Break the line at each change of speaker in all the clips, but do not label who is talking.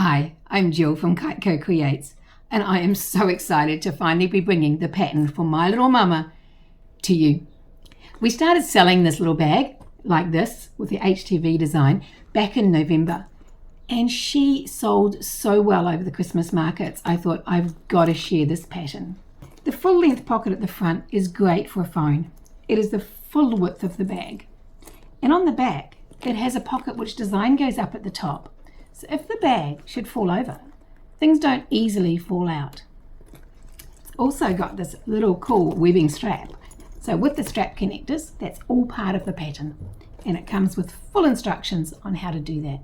Hi, I'm Jill from KiteCo.Creates, and I am so excited to finally be bringing the pattern for my little mama to you. We started selling this little bag like this with the HTV design back in November, and she sold so well over the Christmas markets. I thought I've got to share this pattern. The full length pocket at the front is great for a phone. It is the full width of the bag, and on the back it has a pocket which design goes up at the top. So if the bag should fall over, things don't easily fall out. It's also got this little cool webbing strap. So with the strap connectors, that's all part of the pattern. And it comes with full instructions on how to do that.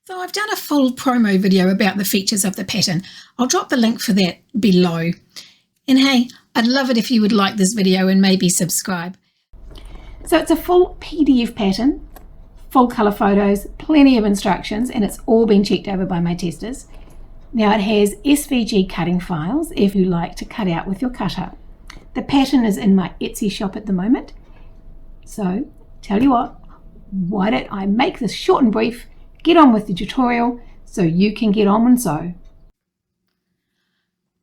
So I've done a full promo video about the features of the pattern. I'll drop the link for that below. And hey, I'd love it if you would like this video and maybe subscribe. So it's a full PDF pattern. Full colour photos, plenty of instructions, and it's all been checked over by my testers. Now it has SVG cutting files if you like to cut out with your cutter. The pattern is in my Etsy shop at the moment. So tell you what, why don't I make this short and brief, get on with the tutorial so you can get on and sew.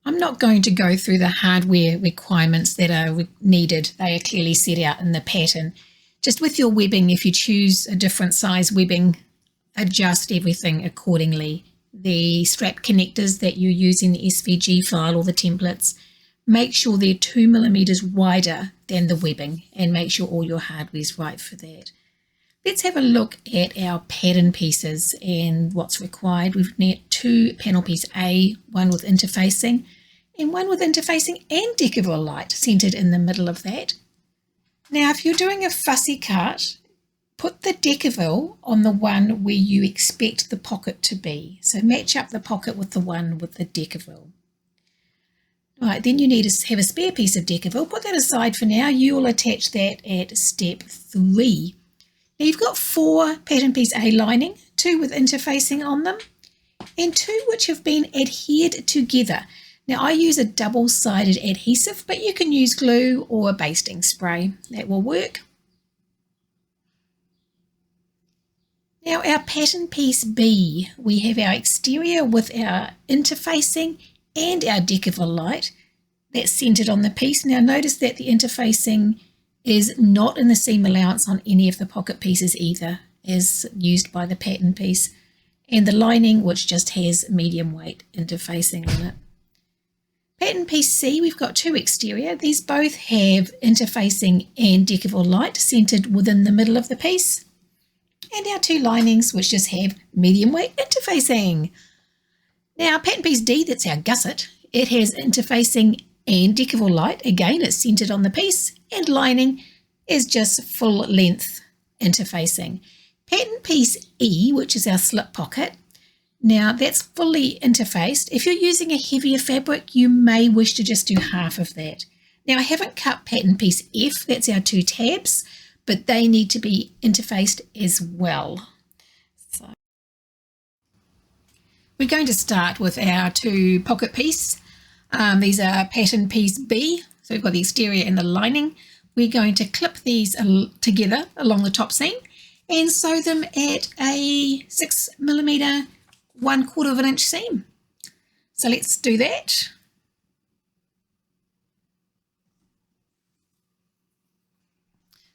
I'm not going to go through the hardware requirements that are needed. They are clearly set out in the pattern. Just with your webbing, if you choose a different size webbing, adjust everything accordingly. The strap connectors that you use in the SVG file or the templates, make sure they're 2 millimeters wider than the webbing and make sure all your hardware is right for that. Let's have a look at our pattern pieces and what's required. We've got 2 panel piece A, one with interfacing and one with interfacing and deckerville light centered in the middle of that. Now, if you're doing a fussy cut, put the deckerville on the one where you expect the pocket to be. So match up the pocket with the one with the deckerville. Right, then you need to have a spare piece of deckerville. Put that aside for now. You will attach that at step 3. Now you've got 4 pattern piece A lining, 2 with interfacing on them, and 2 which have been adhered together. Now I use a double-sided adhesive, but you can use glue or basting spray. That will work. Now our pattern piece B, we have our exterior with our interfacing and our deckerville light. That's centered on the piece. Now notice that the interfacing is not in the seam allowance on any of the pocket pieces either, as used by the pattern piece. And the lining, which just has medium weight interfacing on it. Pattern piece C, we've got 2 exterior. These both have interfacing and deckerville light centered within the middle of the piece. And our 2 linings, which just have medium weight interfacing. Now pattern piece D, that's our gusset. It has interfacing and deckerville light. Again, it's centered on the piece, and lining is just full length interfacing. Pattern piece E, which is our slip pocket. Now that's fully interfaced. If you're using a heavier fabric, you may wish to just do half of that. Now I haven't cut pattern piece F, that's our 2 tabs, but they need to be interfaced as well. So we're going to start with our 2 pocket piece. These are pattern piece B, so we've got the exterior and the lining. We're going to clip these together along the top seam and sew them at a 6 millimeter 1/4 inch seam. So let's do that.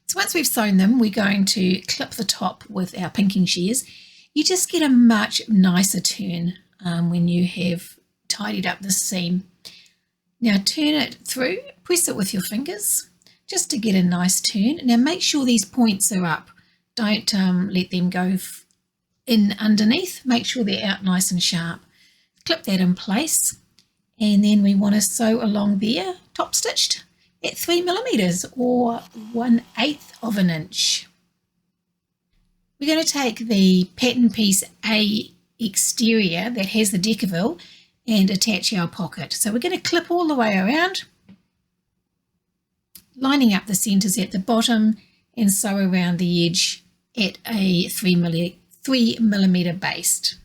So once we've sewn them, we're going to clip the top with our pinking shears. You just get a much nicer turn when you have tidied up the seam. Now turn it through, press it with your fingers just to get a nice turn. Now make sure these points are up. Don't let them go in underneath. Make sure they're out nice and sharp. Clip that in place, and then we want to sew along there, top stitched at 3 millimeters or 1/8 of an inch. We're going to take the pattern piece A exterior that has the deckerville and attach our pocket. So we're going to clip all the way around, lining up the centers at the bottom, and sew around the edge at a 3 millimeter baste.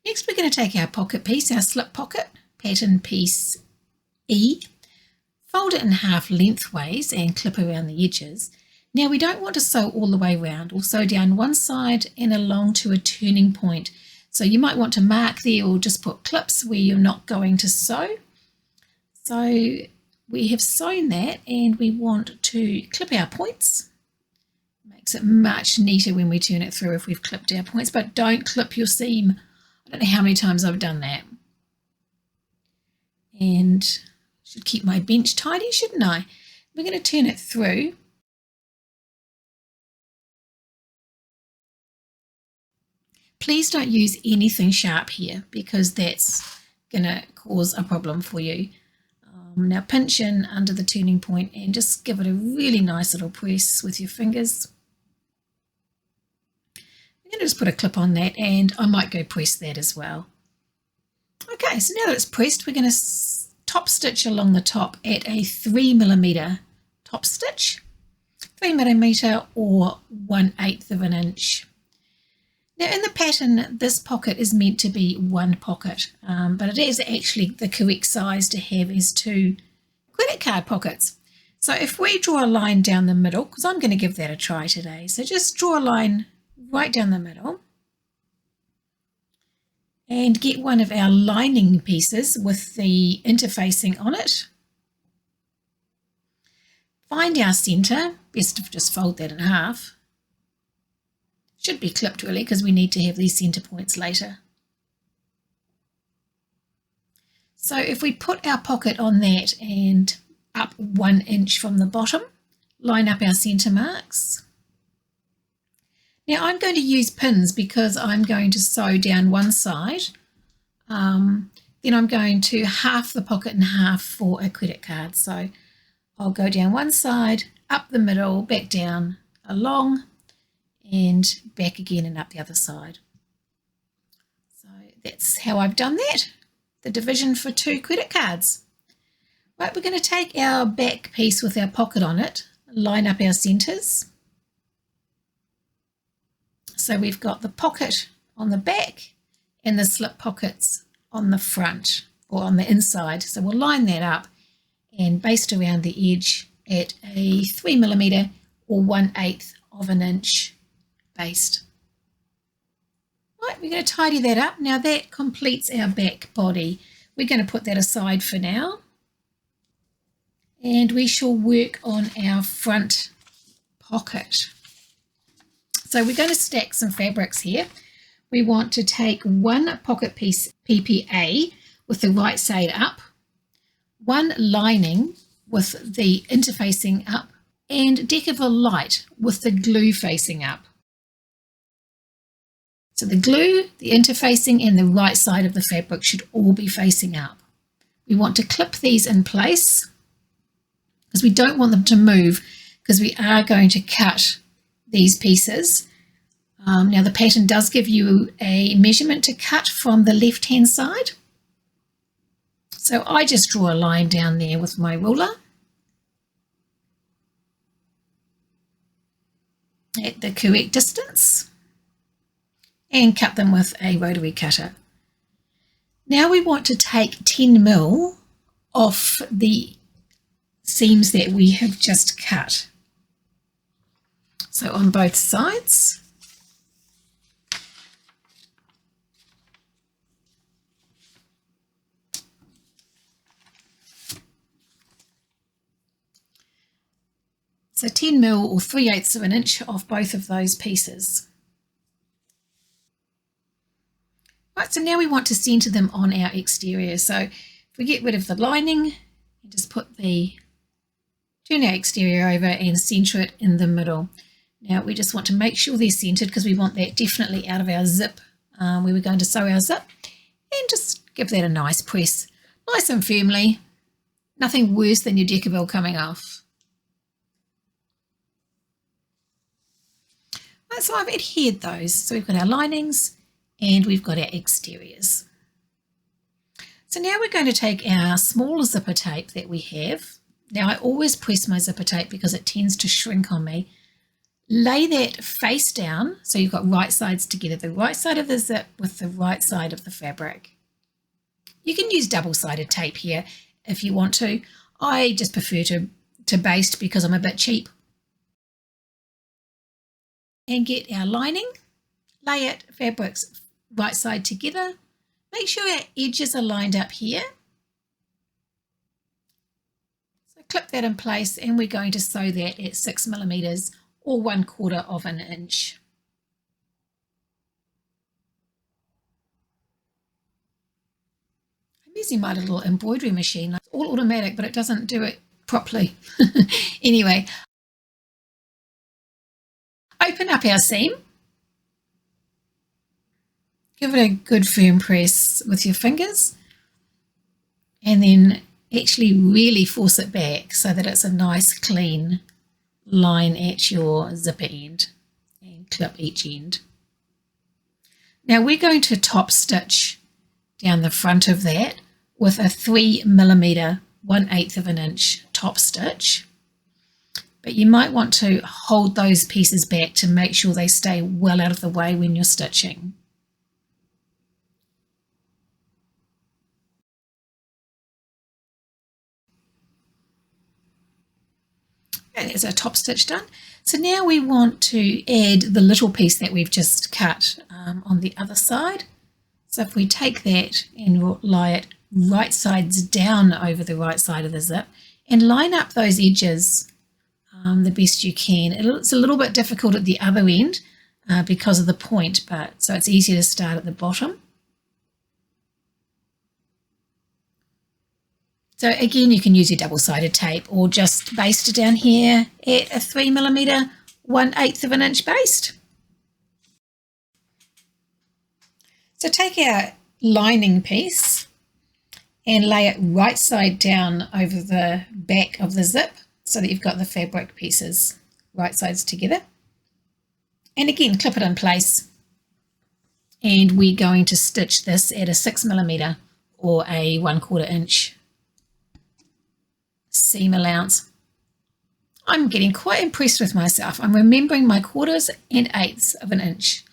Next we're going to take our pocket piece, our slip pocket, pattern piece E,
Fold it in half lengthways and clip around the edges. Now we don't want to sew all the way around. We'll sew down one side and along to a turning point. So you might want to mark there or just put clips where you're not going to sew. So we have sewn that and we want to clip our points. Makes it much neater when we turn it through if we've clipped our points, but don't clip your seam. I don't know how many times I've done that. And should keep my bench tidy, shouldn't I? We're going to turn it through. Please don't use anything sharp here because that's going to cause a problem for you. Now pinch in under the turning point and just give it a really nice little press with your fingers. I'm going to just put a clip on that and I might go press that as well. Okay, so now that it's pressed, we're going to top stitch along the top at a 3mm top stitch, 3mm or 1/8 of an inch. Now in the pattern, this pocket is meant to be one pocket, but it is actually the correct size to have as 2 credit card pockets. So if we draw a line down the middle, because I'm going to give that a try today, so just draw a line right down the middle and get one of our lining pieces with the interfacing on it. Find our centre, best to just fold that in half. Should be clipped really because we need to have these centre points later. So if we put our pocket on that and up 1 inch from the bottom, line up our centre marks. Now I'm going to use pins because I'm going to sew down one side. Then I'm going to half the pocket in half for a credit card. So I'll go down one side, up the middle, back down, along, and back again and up the other side. So that's how I've done that, the division for 2 credit cards. Right, we're going to take our back piece with our pocket on it, line up our centres. So we've got the pocket on the back and the slip pockets on the front or on the inside. So we'll line that up and baste around the edge at a 3mm or 1/8 of an inch baste. Right, we're going to tidy that up. Now that completes our back body. We're going to put that aside for now. And we shall work on our front pocket. So we're going to stack some fabrics here. We want to take 1 pocket piece PPA with the right side up, 1 lining with the interfacing up, and Deckerville Light with the glue facing up. So the glue, the interfacing, and the right side of the fabric should all be facing up. We want to clip these in place because we don't want them to move because we are going to cut these pieces. Now the pattern does give you a measurement to cut from the left hand side. So I just draw a line down there with my ruler at the correct distance and cut them with a rotary cutter. Now we want to take 10mm off the seams that we have just cut. So on both sides. So 10mm or 3/8 of an inch off both of those pieces. Right, so now we want to centre them on our exterior. So if we get rid of the lining, and just turn our exterior over and centre it in the middle. Now we just want to make sure they're centred because we want that definitely out of our zip where we're going to sew our zip, and just give that a nice press, nice and firmly. Nothing worse than your Deckerville coming off. Right, so I've adhered those. So we've got our linings and we've got our exteriors. So now we're going to take our smaller zipper tape that we have. Now I always press my zipper tape because it tends to shrink on me. Lay that face down so you've got right sides together, the right side of the zip with the right side of the fabric. You can use double-sided tape here if you want to. I just prefer to baste because I'm a bit cheap. And get our lining, lay it fabrics right side together. Make sure our edges are lined up here. So clip that in place, and we're going to sew that at 6 millimeters or 1/4 of an inch. I'm using my little embroidery machine. It's all automatic, but it doesn't do it properly. Anyway, open up our seam. Give it a good firm press with your fingers, and then actually really force it back so that it's a nice clean line at your zipper end, and clip each end. Now we're going to top stitch down the front of that with a 3 millimeter, 1/8 of an inch top stitch, but you might want to hold those pieces back to make sure they stay well out of the way when you're stitching. And there's our top stitch done. So now we want to add the little piece that we've just cut on the other side. So if we take that and lie it right sides down over the right side of the zip and line up those edges the best you can. It's a little bit difficult at the other end because of the point, but so it's easier to start at the bottom. So again, you can use your double-sided tape or just baste it down here at a 3 millimeter, 1/8 of an inch baste. So take our lining piece and lay it right side down over the back of the zip so that you've got the fabric pieces right sides together. And again, clip it in place. And we're going to stitch this at a 6 millimeter or a 1/4 inch seam allowance. I'm getting quite impressed with myself. I'm remembering my 1/4 and 1/8 of an inch.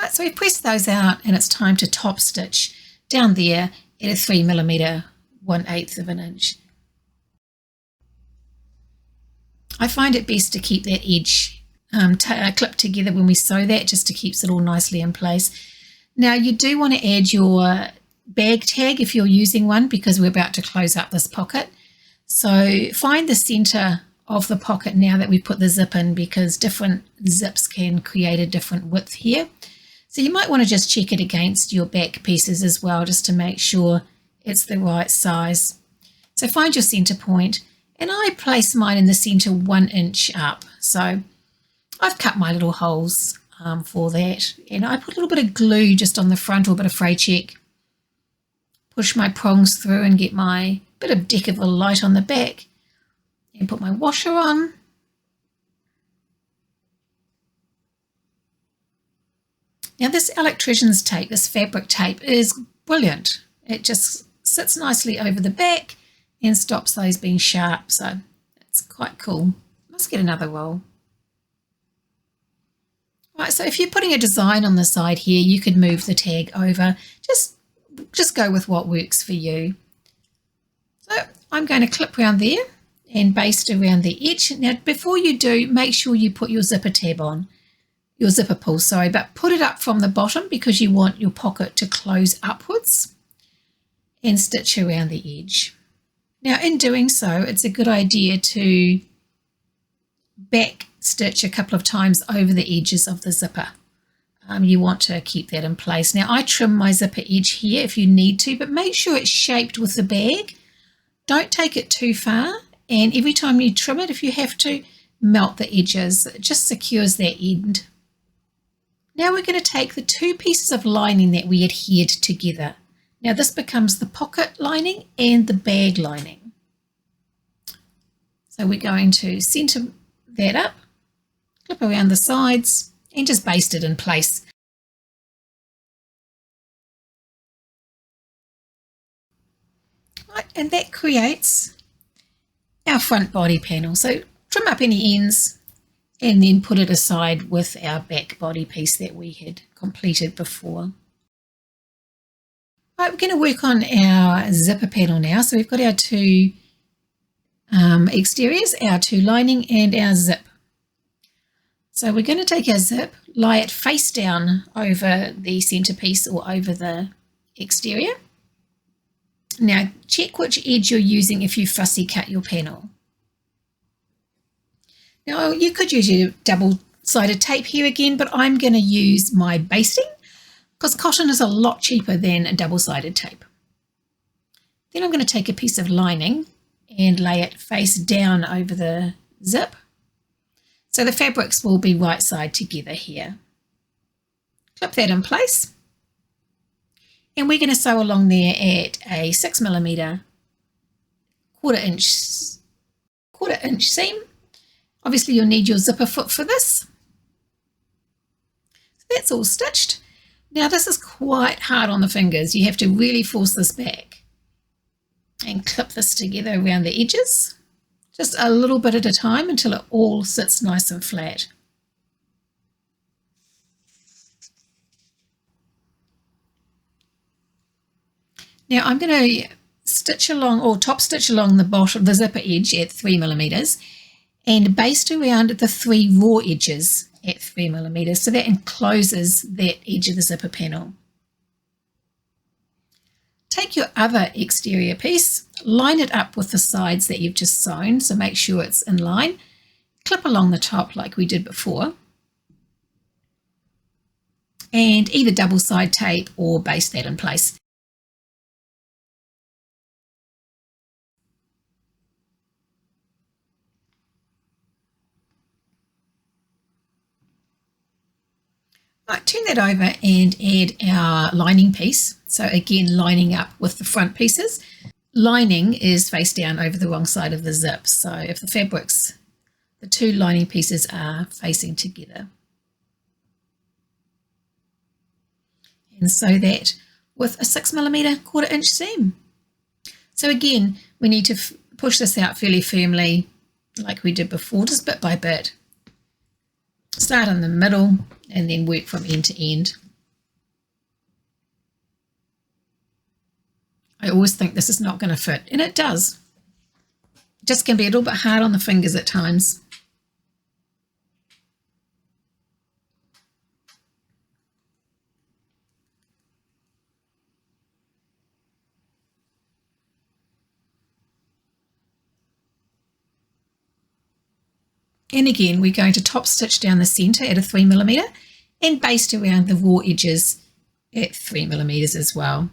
Right, so we've pressed those out, and it's time to top stitch down there at a 3 millimeter, 1/8 of an inch. I find it best to keep that edge clipped together when we sew that, just to keep it all nicely in place. Now you do want to add your bag tag if you're using one, because we're about to close up this pocket. So find the center of the pocket now that we put the zip in, because different zips can create a different width here. So you might want to just check it against your back pieces as well, just to make sure it's the right size. So find your center point, and I place mine in the center 1 inch up. So I've cut my little holes for that, and I put a little bit of glue just on the front, or a bit of fray check. Push my prongs through and get my bit of Deckerville light on the back, and put my washer on. Now this electrician's tape, this fabric tape, is brilliant. It just sits nicely over the back and stops those being sharp, so it's quite cool. Let's get another roll. Right, so if you're putting a design on the side here, you could move the tag over. Just go with what works for you. So I'm going to clip around there and baste around the edge. Now before you do, make sure you put your zipper tab on, your zipper pull, sorry, but put it up from the bottom because you want your pocket to close upwards, and stitch around the edge. Now in doing so, it's a good idea to back stitch a couple of times over the edges of the zipper. You want to keep that in place. Now I trim my zipper edge here if you need to, but make sure it's shaped with the bag. Don't take it too far, and every time you trim it, if you have to, melt the edges. It just secures that end. Now we're going to take the 2 pieces of lining that we adhered together. Now this becomes the pocket lining and the bag lining. So we're going to center that up, clip around the sides, and just baste it in place. Right, and that creates our front body panel. So trim up any ends and then put it aside with our back body piece that we had completed before. Right, we're going to work on our zipper panel now. So we've got our two exteriors, our two lining and our zip. So we're going to take our zip, lie it face down over the centerpiece or over the exterior. Now check which edge you're using if you fussy cut your panel. Now you could use your double-sided tape here again, but I'm going to use my basting because cotton is a lot cheaper than a double-sided tape. Then I'm going to take a piece of lining and lay it face down over the zip. So the fabrics will be right side together here. Clip that in place. And we're going to sew along there at a 6mm quarter inch seam. Obviously you'll need your zipper foot for this. So that's all stitched. Now this is quite hard on the fingers. You have to really force this back and clip this together around the edges. Just a little bit at a time until it all sits nice and flat. Now I'm going to stitch along or top stitch along the bottom, the zipper edge at 3mm and baste around the 3 raw edges at 3mm, so that encloses that edge of the zipper panel. Take your other exterior piece, line it up with the sides that you've just sewn, so make sure it's in line. Clip along the top like we did before, and either double side tape or baste that in place. Right, turn that over and add our lining piece. So again, lining up with the front pieces. Lining is face down over the wrong side of the zip. So if the fabrics, the two lining pieces are facing together. And sew that with a 6mm quarter inch seam. So again, we need to push this out fairly firmly like we did before, just bit by bit. Start in the middle and then work from end to end. I always think this is not going to fit, and it does. It just can be a little bit hard on the fingers at times. And again, we're going to top stitch down the centre at a 3mm and baste around the raw edges at 3mm as well.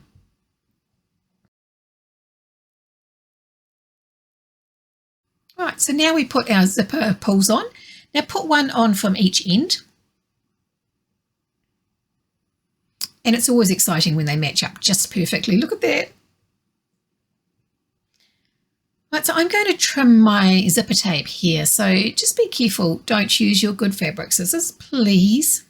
Right, so now we put our zipper pulls on. Now put one on from each end. And it's always exciting when they match up just perfectly. Look at that. Right, so I'm going to trim my zipper tape here, so just be careful, don't use your good fabric scissors, please.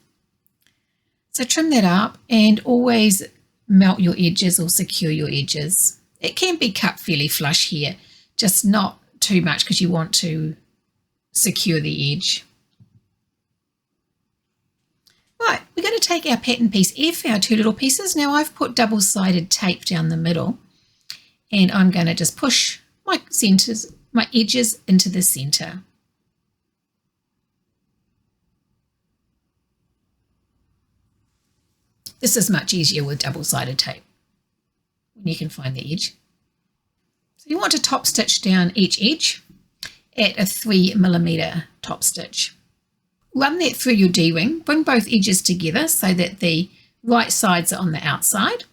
So trim that up and always melt your edges or secure your edges. It can be cut fairly flush here, just not too much because you want to secure the edge. Right, we're going to take our pattern piece F, our two little pieces. Now I've put double-sided tape down the middle and I'm going to just push my edges into the center. This is much easier with double-sided tape when you can find the edge. So you want to top stitch down each edge at a 3mm top stitch. Run that through your D-ring, bring both edges together so that the right sides are on the outside.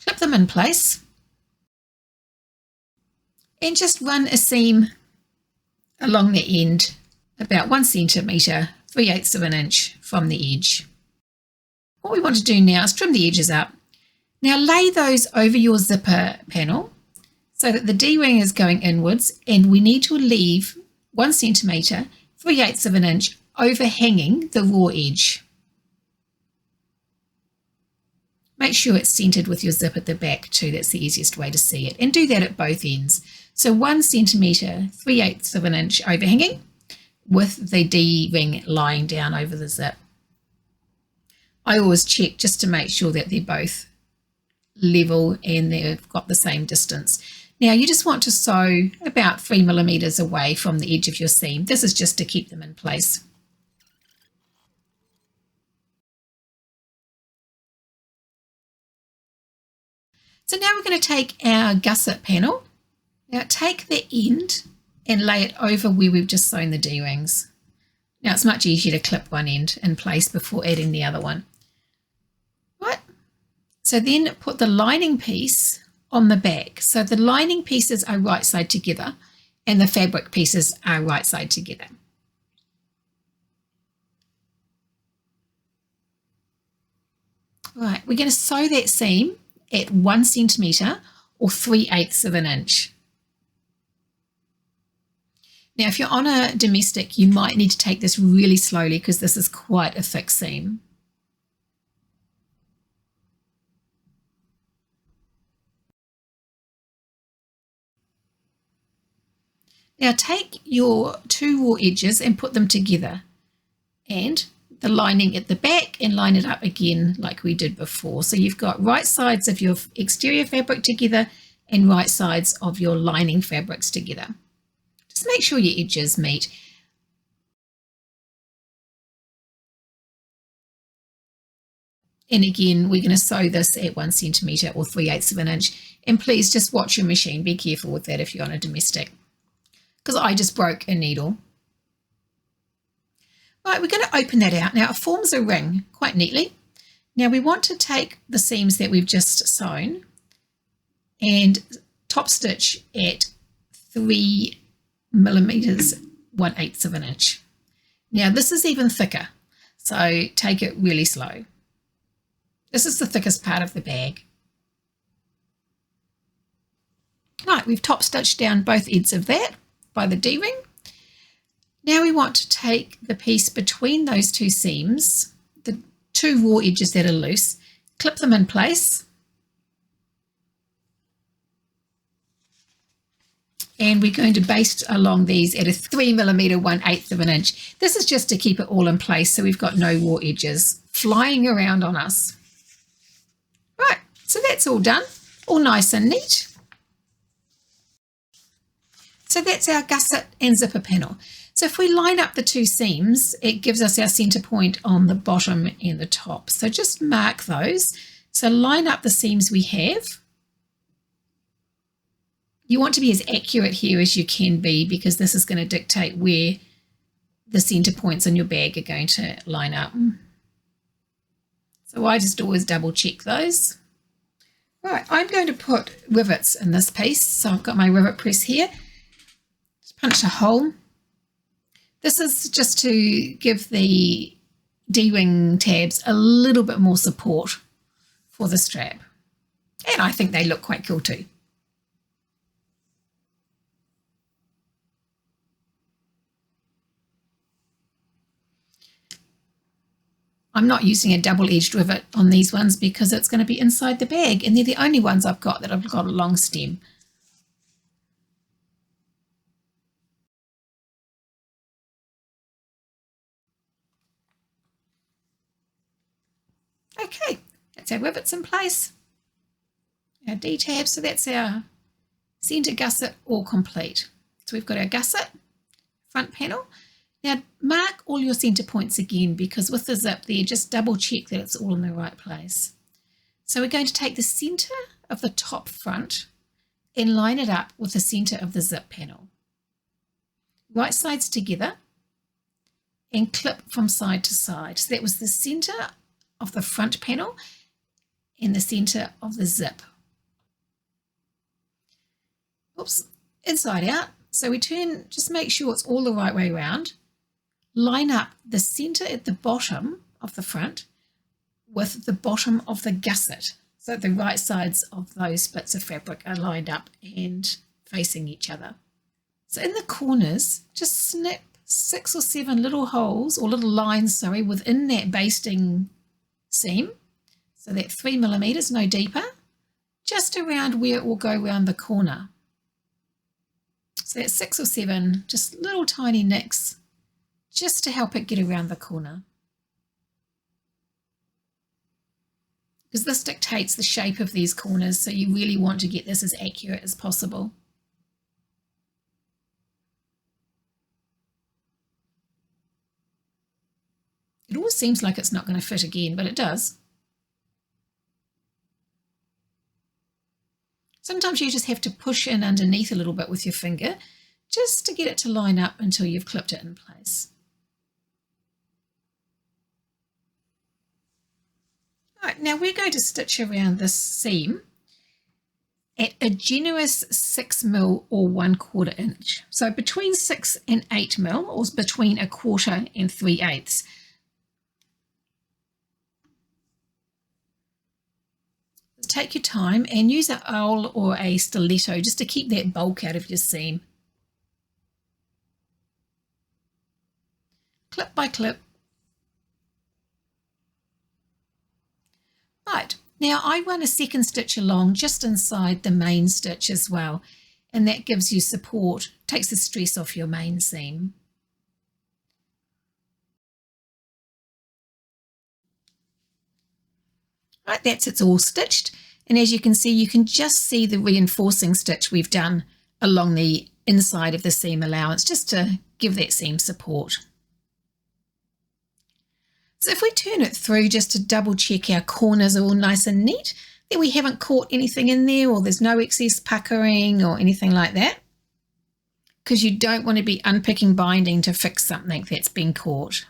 Clip them in place and just run a seam along the end about 1 centimetre, 3/8 of an inch from the edge. What we want to do now is trim the edges up. Now lay those over your zipper panel so that the D-ring is going inwards, and we need to leave 1 centimetre, 3/8 of an inch overhanging the raw edge. Make sure it's centered with your zip at the back too, that's the easiest way to see it, and do that at both ends. So 1 centimetre, 3/8 of an inch overhanging, with the D-ring lying down over the zip. I always check just to make sure that they're both level and they've got the same distance. Now you just want to sew about 3 millimeters away from the edge of your seam. This is just to keep them in place. So now we're going to take our gusset panel. Now take the end and lay it over where we've just sewn the D-rings. Now it's much easier to clip one end in place before adding the other one. Right. So then put the lining piece on the back. So the lining pieces are right side together and the fabric pieces are right side together. Right, we're going to sew that seam at 1 centimetre or 3/8 of an inch. Now, if you're on a domestic, you might need to take this really slowly because this is quite a thick seam. Now take your 2 raw edges and put them together, and the lining at the back, and line it up again like we did before. So you've got right sides of your exterior fabric together and right sides of your lining fabrics together. Just make sure your edges meet. And again, we're going to sew this at 1 centimetre or 3/8 of an inch. And please just watch your machine. Be careful with that if you're on a domestic, because I just broke a needle. Right, we're going to open that out. Now it forms a ring quite neatly. Now we want to take the seams that we've just sewn and top stitch at 3 millimeters 1/8 of an inch. Now this is even thicker, so take it really slow. This is the thickest part of the bag. Right, we've top stitched down both ends of that by the D-ring. Now we want to take the piece between those 2 seams, the 2 raw edges that are loose, clip them in place, and we're going to baste along these at a 3 millimeter 1/8 of an inch. This is just to keep it all in place so we've got no raw edges flying around on us. Right, so that's all done, all nice and neat. So that's our gusset and zipper panel. So if we line up the 2 seams, it gives us our center point on the bottom and the top. So just mark those. So line up the seams we have. You want to be as accurate here as you can be because this is going to dictate where the center points on your bag are going to line up. So I just always double check those. Right, I'm going to put rivets in this piece. So I've got my rivet press here. Just punch a hole. This is just to give the D-ring tabs a little bit more support for the strap. And I think they look quite cool too. I'm not using a double-edged rivet on these ones because it's going to be inside the bag, and they're the only ones I've got that have got a long stem. Okay, that's our rivets in place, our D-tabs, so that's our centre gusset all complete. So we've got our gusset, front panel. Now mark all your centre points again because with the zip there, just double check that it's all in the right place. So we're going to take the centre of the top front and line it up with the centre of the zip panel. Right sides together and clip from side to side. So that was the centre of the front panel and the centre of the zip. Oops, inside out. So we turn, just make sure it's all the right way around. Line up the centre at the bottom of the front with the bottom of the gusset. So the right sides of those bits of fabric are lined up and facing each other. So in the corners, just snip 6 or 7 little holes or little lines, within that basting seam. So that 3 millimeters, no deeper, just around where it will go around the corner. So that's 6 or 7, just little tiny nicks just to help it get around the corner. Because this dictates the shape of these corners, so you really want to get this as accurate as possible. It always seems like it's not going to fit again, but it does. Sometimes you just have to push in underneath a little bit with your finger just to get it to line up until you've clipped it in place. Right, now we're going to stitch around this seam at a generous 6mm or 1/4 inch. So between 6 and 8mm, or between 1/4 and 3/8. Take your time and use an awl or a stiletto just to keep that bulk out of your seam. Clip by clip. Right, now I run a second stitch along just inside the main stitch as well, and that gives you support, takes the stress off your main seam. Right, it's all stitched, and as you can see, you can just see the reinforcing stitch we've done along the inside of the seam allowance just to give that seam support. So if we turn it through just to double check our corners are all nice and neat, then we haven't caught anything in there, or there's no excess puckering or anything like that, because you don't want to be unpicking binding to fix something that's been caught.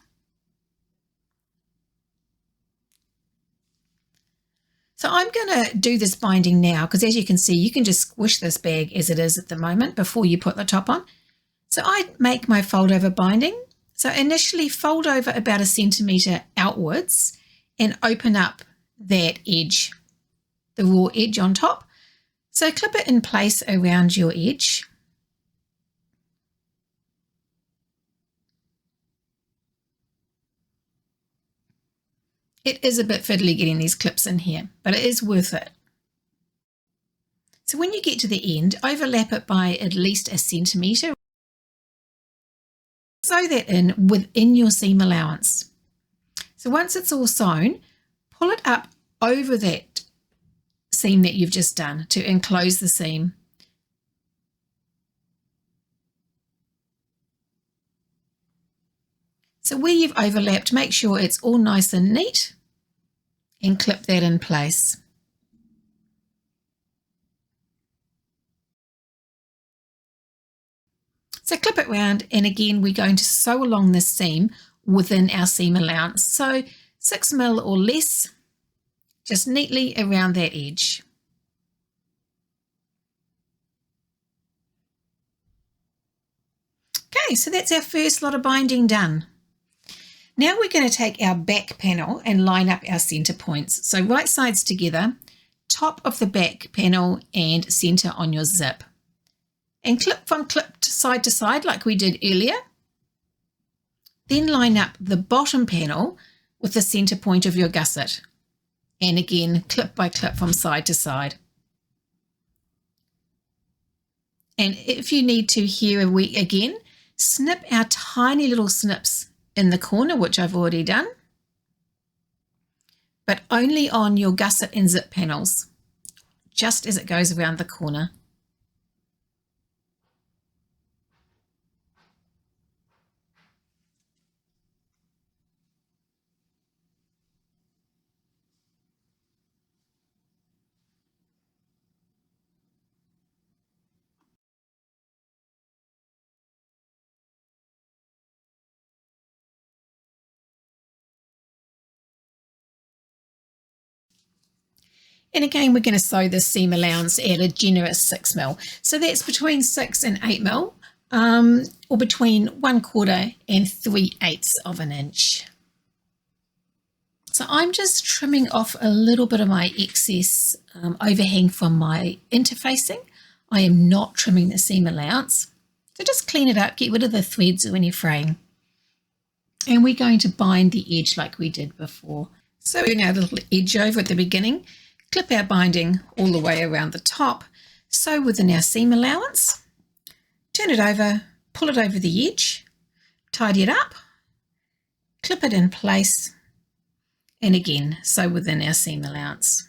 So I'm going to do this binding now, because as you can see, you can just squish this bag as it is at the moment before you put the top on. So I make my fold over binding. So initially fold over about 1 centimetre outwards and open up that edge, the raw edge on top. So clip it in place around your edge. It is a bit fiddly getting these clips in here, but it is worth it. So when you get to the end, overlap it by at least 1 centimetre. Sew that in within your seam allowance. So once it's all sewn, pull it up over that seam that you've just done to enclose the seam. So where you've overlapped, make sure it's all nice and neat and clip that in place. So clip it round, and again we're going to sew along this seam within our seam allowance. So 6mm or less, just neatly around that edge. Okay, so that's our first lot of binding done. Now we're going to take our back panel and line up our centre points. So right sides together, top of the back panel and centre on your zip. And clip from clip side to side like we did earlier. Then line up the bottom panel with the centre point of your gusset. And again, clip by clip from side to side. And if you need to here again, snip our tiny little snips in the corner, which I've already done, but only on your gusset and zip panels, just as it goes around the corner. And again, we're going to sew this seam allowance at a generous 6mm. So that's between 6 and 8mm, or between 1/4 and 3/8 of an inch. So I'm just trimming off a little bit of my excess overhang from my interfacing. I am not trimming the seam allowance. So just clean it up, get rid of the threads or any fraying. And we're going to bind the edge like we did before. So we're now a little edge over at the beginning. Clip our binding all the way around the top, sew within our seam allowance, turn it over, pull it over the edge, tidy it up, clip it in place, and again, sew within our seam allowance.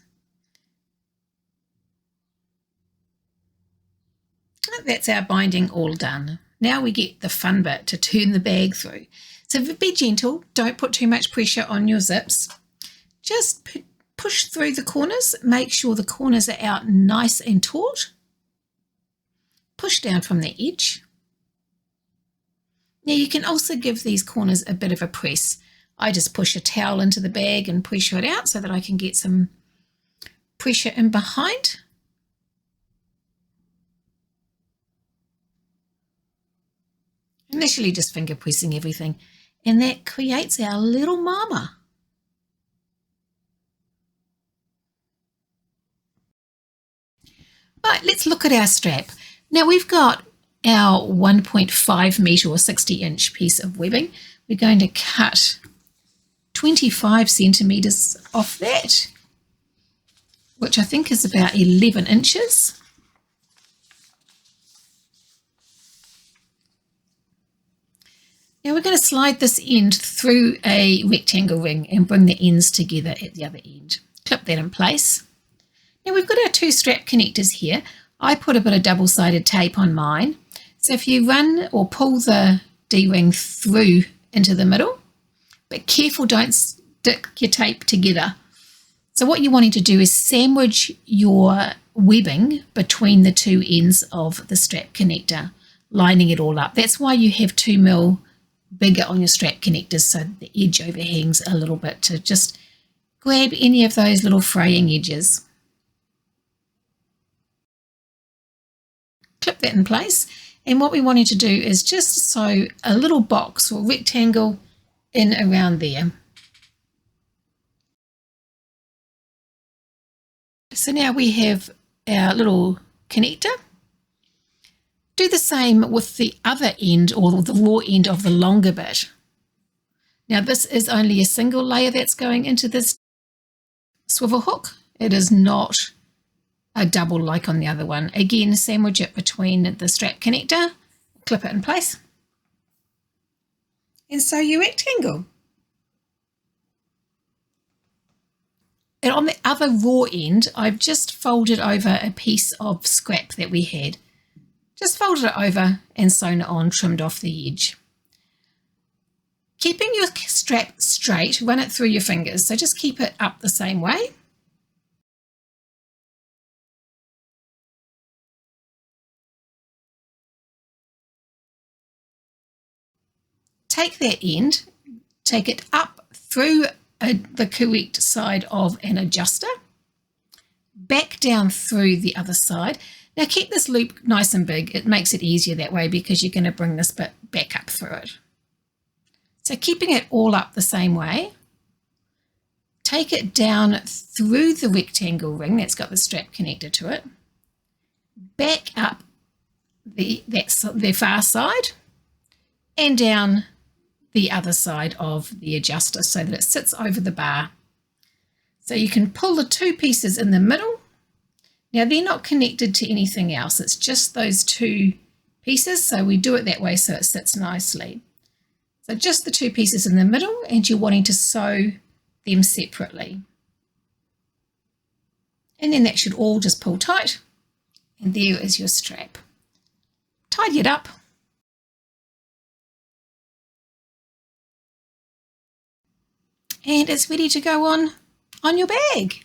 That's our binding all done. Now we get the fun bit to turn the bag through. So be gentle, don't put too much pressure on your zips. Just push through the corners, make sure the corners are out nice and taut. Push down from the edge. Now you can also give these corners a bit of a press. I just push a towel into the bag and pressure it out so that I can get some pressure in behind. Initially just finger pressing everything, and that creates our little mama. Right, let's look at our strap. Now we've got our 1.5 metre or 60-inch piece of webbing. We're going to cut 25 centimetres off that, which I think is about 11 inches. Now we're going to slide this end through a rectangle ring and bring the ends together at the other end. Clip that in place. Now we've got our two strap connectors here. I put a bit of double-sided tape on mine. So if you run or pull the D-ring through into the middle, but careful, don't stick your tape together. So what you're wanting to do is sandwich your webbing between the two ends of the strap connector, lining it all up. That's why you have 2mm bigger on your strap connectors, so the edge overhangs a little bit to just grab any of those little fraying edges. Clip that in place, and what we want you to do is just sew a little box or rectangle in around there. So now we have our little connector. Do the same with the other end, or the raw end of the longer bit. Now this is only a single layer that's going into this swivel hook. It is not a double like on the other one. Again, sandwich it between the strap connector, clip it in place, and sew your rectangle. And on the other raw end, I've just folded over a piece of scrap that we had. Just folded it over and sewn it on, trimmed off the edge. Keeping your strap straight, run it through your fingers. So just keep it up the same way. Take that end, take it up through the correct side of an adjuster, back down through the other side. Now keep this loop nice and big. It makes it easier that way because you're going to bring this bit back up through it. So keeping it all up the same way, take it down through the rectangle ring that's got the strap connector to it, back up the far side and down the other side of the adjuster so that it sits over the bar. So you can pull the two pieces in the middle. Now they're not connected to anything else, it's just those two pieces, so we do it that way so it sits nicely. So just the two pieces in the middle, and you're wanting to sew them separately. And then that should all just pull tight, and there is your strap. Tidy it up. And it's ready to go on your bag.